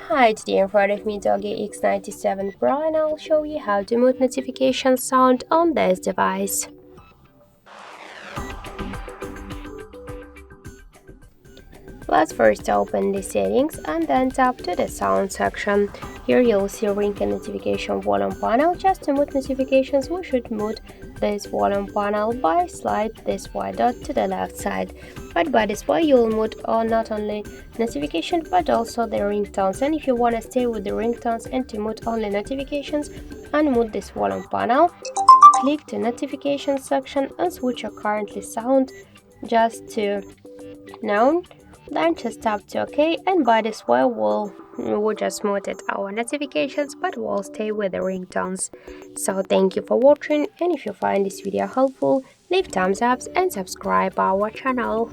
Hi, today in front of me DOOGEE X97 Pro and I'll show you how to mute notification sound on this device. Let's first open the settings and then tap to the sound section. Here you'll see ring and notification volume panel. Just to mute notifications, we should mute this volume panel by slide this white dot to the left side. But by this way you'll mute not only notification but also the ringtones. And if you want to stay with the ringtones and to mute only notifications, unmute this volume panel. Click the notification section and switch your currently sound just to none. Then just tap to OK, and by this way we'll just muted our notifications but we'll stay with the ringtones. So thank you for watching, and if you find this video helpful, leave thumbs up and subscribe our channel.